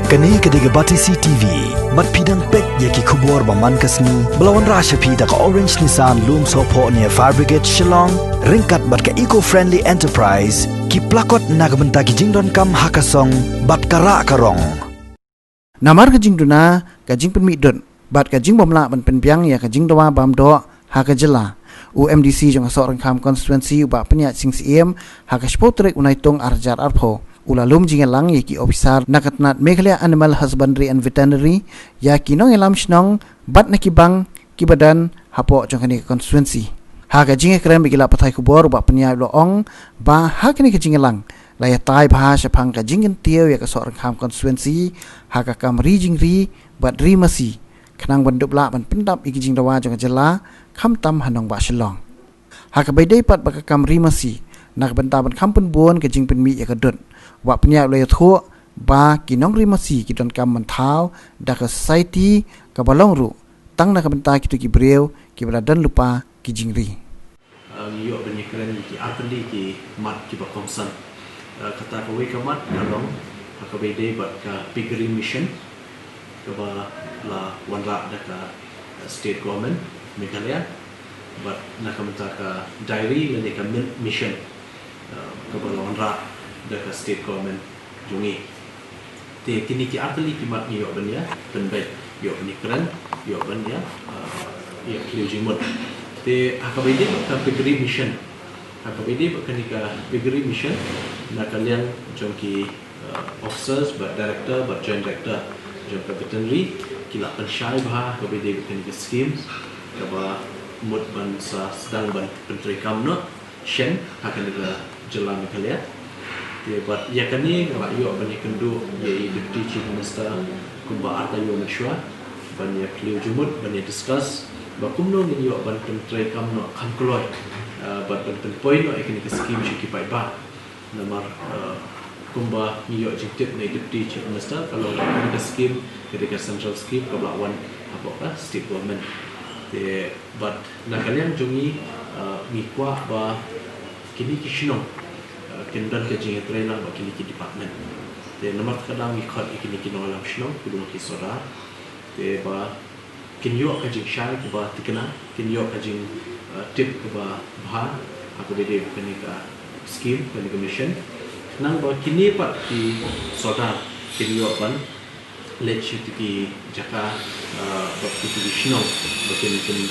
Kani kediga bati CTV, mat pidang pek yaki kubur baman kasni, belawan rasha pida ka Orange Nissan Loom Sopo near Fire Brigade Shillong, ringkat bat ka eco-friendly enterprise, ki plakot nagbenta ki jingdon kam hakasong, bat kara karong. Namar ka jingduna, ka jing penmidon, bat ka jing bomla ban penbiang ya ka jing doa bamdo, haka jela. UMDC jong asok rengkam konstituensi ubak penyat sing siem, haka spotrek unaitung arjar arpo. Ulalum jingelang yaki ofisar nakatnat Meghalaya Animal Husbandry and Veterinary yaki nong elam shnong bat nakibang kibadan hapo jongkani konstituensi. Haga jinge keren bigila patai kubor ba penyai loong ba hakani ke jingelang laya tai bahasa pang ka jingen tiaw ya ka sok rengkam konstituensi haga kam ri jingri bat ri masi kenang bandup la ban pendap iki jing dawa jong jela kam tam hanong ba Shillong. Haga baidai pat ba kam ri masi nak bentaban kampun buon ke jing penmi ya ka dun. Wak penyap laya thuk ba kinong rimasi kidon kam mentau da ke society ka balong ru tang na ka bentai kitu ki breu ki beradan lupa ki jingri yo benyekren ki atli ki mat ki ba komsan kata ka we ka mat kalong ka bede bat ka piggery mission ka ba la wanra da ka state government Meghalaya bat na ka menta ka diary le ka mission ka ba la wanra dekat state government jungi. Te kini ki atli ki mat ni yo ben ya, ben baik yo ni keren, yo ben ya, ya kliu jimut. Te akabede ka piggery mission. Akabede ka ni ka piggery mission na kalian jongki officers, but director, but joint director, jong ka veterinary kila pensyai bah akabede ka ni ka scheme ka ba mut ban sa sedang ban penteri kamno shen akan ka jalan Meghalaya. But ya kani ngala yo bani kendu ye deputy chief minister kumba arta yo mashwa bani kliu jumut bani discuss ba kumno ni yo ban pentrai kamno kam kloi but ban point no ekini ke scheme shi pai ba namar kumba ni yo jiktit ni deputy chief minister kalau ni ke scheme ketika central scheme ka lawan apa ka state government but nakalian jungi ni kwa ba kini kisino kendan ke jinge trainer ba kini ki department te namar kadang ikhat ikini ki nolam shno kudu ki soda te ba kinyo ka jing shai ku ba tikna kinyo ka jing tip ku ba bha aku bede kini ka scheme kini ka mission nang ba kini pat ki soda kinyo ban let you ki jaka ba ki shno ba kini kin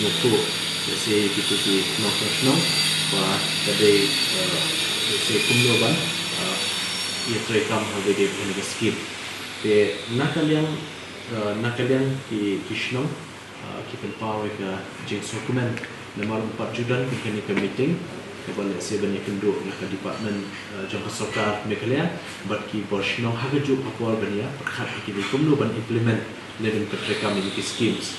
nutu se ki no shno ba tadi se kumlo ban ye trekam habede bhane scheme te nakalian ki kishno ki pen power ka jing dokumen nomor 4 Judan ki kini ke meeting ke bale se bani kendo na ka department jong sarkar Meghalaya bat ki borshno hagaju apwal bania pakhat ki kumlo ban implement leben ke trekam ni ki schemes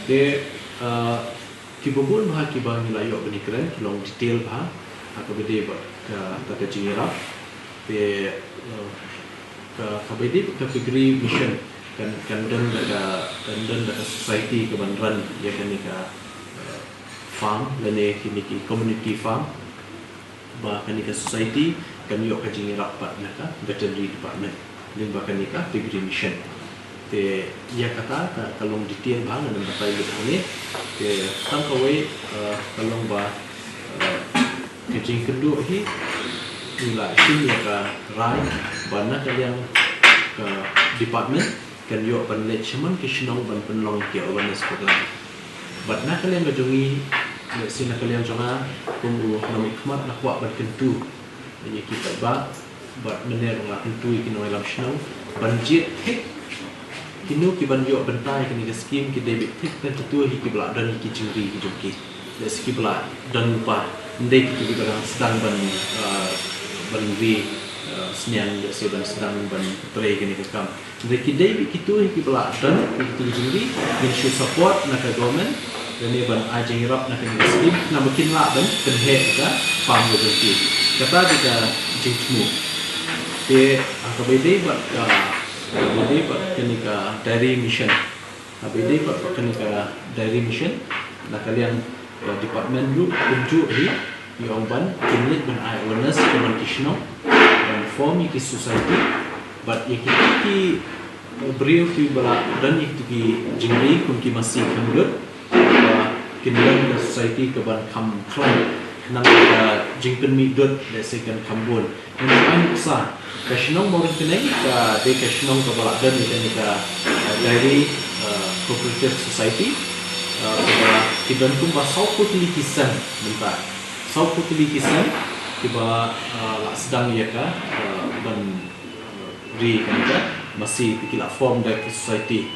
te ki bobon bah ki bang layo bani keren ki long detail bah akabede bat ka tata jingira pe ka kabede ka piggery mission kan dan da society ke bandran ya kan ni ka farm lene kini ki community farm ba kan ni ka society kan yo ka jingira pat na ka veterinary department din ba kan ni ka piggery mission te ya kata ka kalong detail bang dan batai ni te tangkawai kalong ba kecing kedua hi nila sini ka rai bana kalian ke department kan yo ban management kishnong ban penlong ke awareness program bana kalian ngajongi sini kalian jonga kumbu namik khmat nak wa ban kentu ye kita ba bat mener nga kentu ikino elam shnong banjit hik kinu ki ban yo bentai kini ke scheme ki debit hik kan tu hi ki bla dan ki jingri ki jongki le ski bla dan lupa ndai kita juga sedang ban vi senian sedang ban play kini kam ndai kita begitu kita dan kita juri bin show support nak government dan ban ajeng rap nak ni scheme na makin la ban penhe ka pam betul kata kita jingmu te akabede bat kini ka diary mission akabede bat kini ka diary mission nak kalian department group kunju hi yang ban kimlit ban awareness communication dan form ki society but yang ki beriu ki bala dan yang ki jingri kun ki masih kambut kindan da society ke ban kam klan nang ka jingpen mi dot da second kambun and I'm sa kashnong morin keneng ka de kashnong ka bala dan ni ka dairy cooperative society kiban kum ba sau putli kisan menta sau putli kisan kiba sedang ya ka ban ri kan ka masih tikila form da society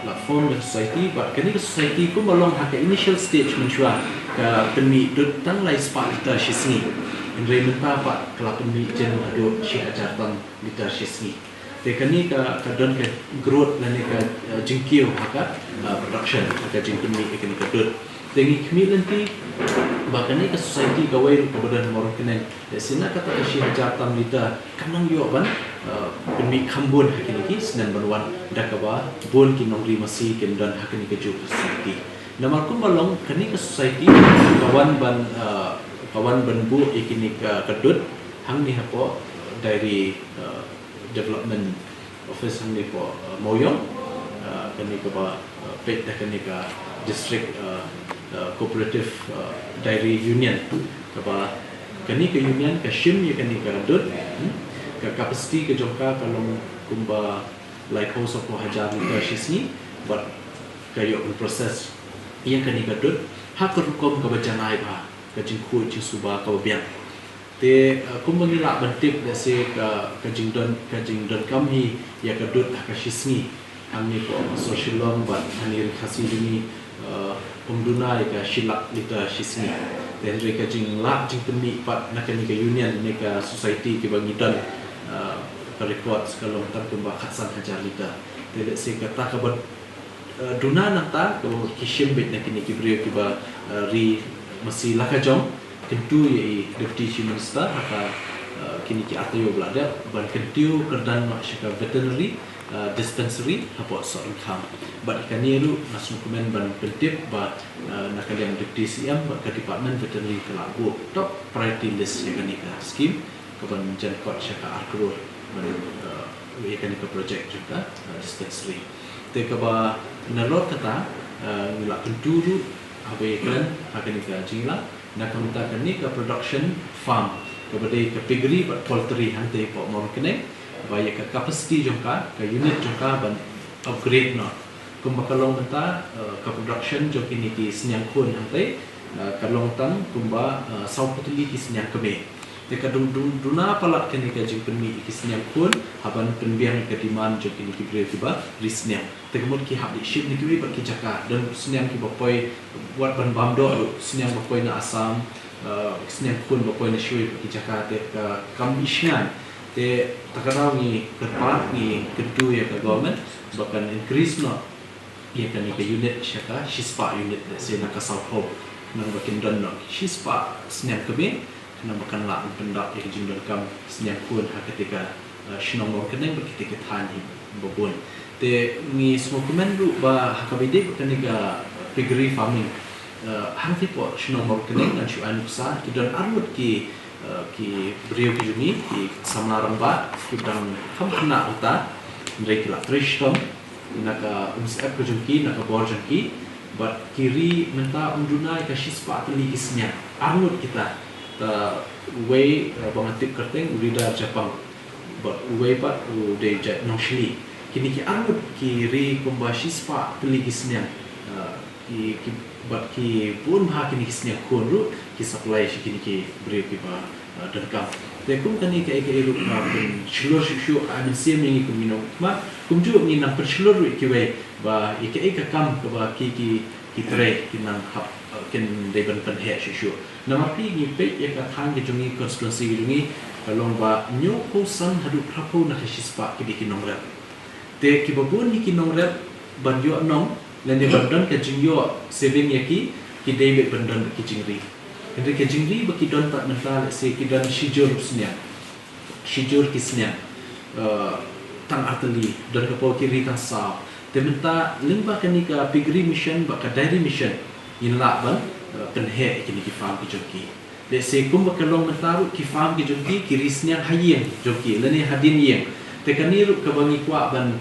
la form da society but kani ka society kum along ha ka initial stage menchua ka penmi dut tang lai spa ta shisni indre menta pa kala penmi jen ado shi ajar tang liter shisni te kani ka don ka growth lani ka jingkio haka production ka jingpeni kani ka dut tengi community bakani ka society ka way ka badan morong kenen sina kata ka shi ajar tang liter kanang yo ban penmi kambun hakini ki senan banwan dakaba bon ki nongri masi ken don hakini ka ju society namar kum balong kani ka society kawan ban bu ikini ka kadut hang ni hapo dari development office hang ni po moyong kani ka ba pet kani ka district cooperative dairy union ka ba kani ka union ka shim ya kani ka kadut ka capacity ka jongka kalong kumba like house of hajar liter shisni but kayo proses yang kani kadut hak rukom ka bajanai ba ka jingku ji suba ka biang te kum mangila bantip da se ka jingdon kam hi ya kadut ka shisni amni ko socialong ba ani khasi dini umdunai ka shilak liter shisni dan reka jing la jing temi pat nakani ka union ne ka society ki bangidan ka record sekalong tar kumba khatsan hajar liter te se ka ta ka duna nata ko kishim bit nakini kibrio kiba ri masih lakajong kentu ye deputy chief minister haka kini ki atayo blada ban kentu kerdan masyaka veterinary dispensary hapo so income but kaniru nasu komen ban pentip ba nakalian deputy CM ka department veterinary kelabu top priority list ye kanika scheme kaban jan kot syaka arkur ban ye kanika project juga dispensary te kaba nalot kata ngila kenduru abe kan akan ika jingla nak kamta kani ka production farm kepada ka piggery but poultry hante po mau kene baya ka capacity jongka ka unit jongka ban upgrade no kumbakalong kata ka production jok ini ki senyang kun hante kalong tang kumba sau putli ki senyang kebe te ka duna palat kani ka jing penmi ki senyang kun haban penbiang ka demand jok ini ki bre tiba risnya te kemud ki hab di ship ni ki ba ki jaka dan senyang ki bapoi buat ban bamdo senyang bapoi na asam senyang kun bapoi na shui ki jaka te ka kambishan te takarau ni kerpat ni kedu ya ka government bahkan increase no ya kan ni unit syaka shispa unit se nak kasau ho nang bakin don no shispa senyang kebe nang bakan la pendak ya jing don kam senyang kun ha ketika shinong mo keneng ketika tani bobon te ni semua komen ru ba hakabide ketika piggery farming hang tipo shinong mo keneng dan shuan sa ki don armut ki beriu ki juni ki samlarang ba ki dang kam kena uta mereka la trishtom naka umsep ko jungki naka bor jungki but kiri menta undunai ka shispa atli kisnya armut kita ta way bangatip kerteng urida Jepang but way pat de jet noshli kini ki armut kiri kumba shispa atli kisnya ki but ki pun ha kini kisnya konru ki supply kini ki beriu ki ba dan kam tekum kani ke iru ben chlor shu amin sem ni ku mino ma kum ju ni nang perchlor ki we ba ike kam ke ba ki tre ki nang hap ken de ben pen he shu nama pi ni pe ya ka thang ki jungi constituency ki jungi kalong ba nyu ko san hadu prapo na shispa ki ki nong rap te ki babun ni ki nong rap ban yo nong len de ban ka jingyo saving ya ki de ban ki jingri Henry ke jingri baki don tak mental se ki don shijur kisnya tang arteli don ke pau kiri tang sa te menta limba kani ka piggery mission ba ka dairy mission in la ban penhe kini ki farm ki joki le se kum ba kalong menta ki farm ki joki ki risnya hayeng joki lene hadin yeng tekaniru ka bangi kwa ban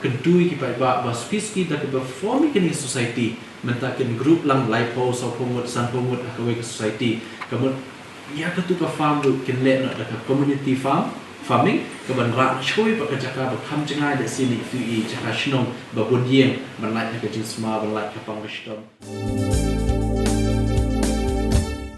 kedui ki pai ba spiski da ke perform ki society mentakin group lang laipo so pomut san pomut ka we society kamut ya ka tu ka farm ru kin le na da ka community farming ka ban ra choi ba ka jaka ba kham chengai da sini tu I jaka shnong ba bun yeng ban lai ka jing sma ban lai ka pang stom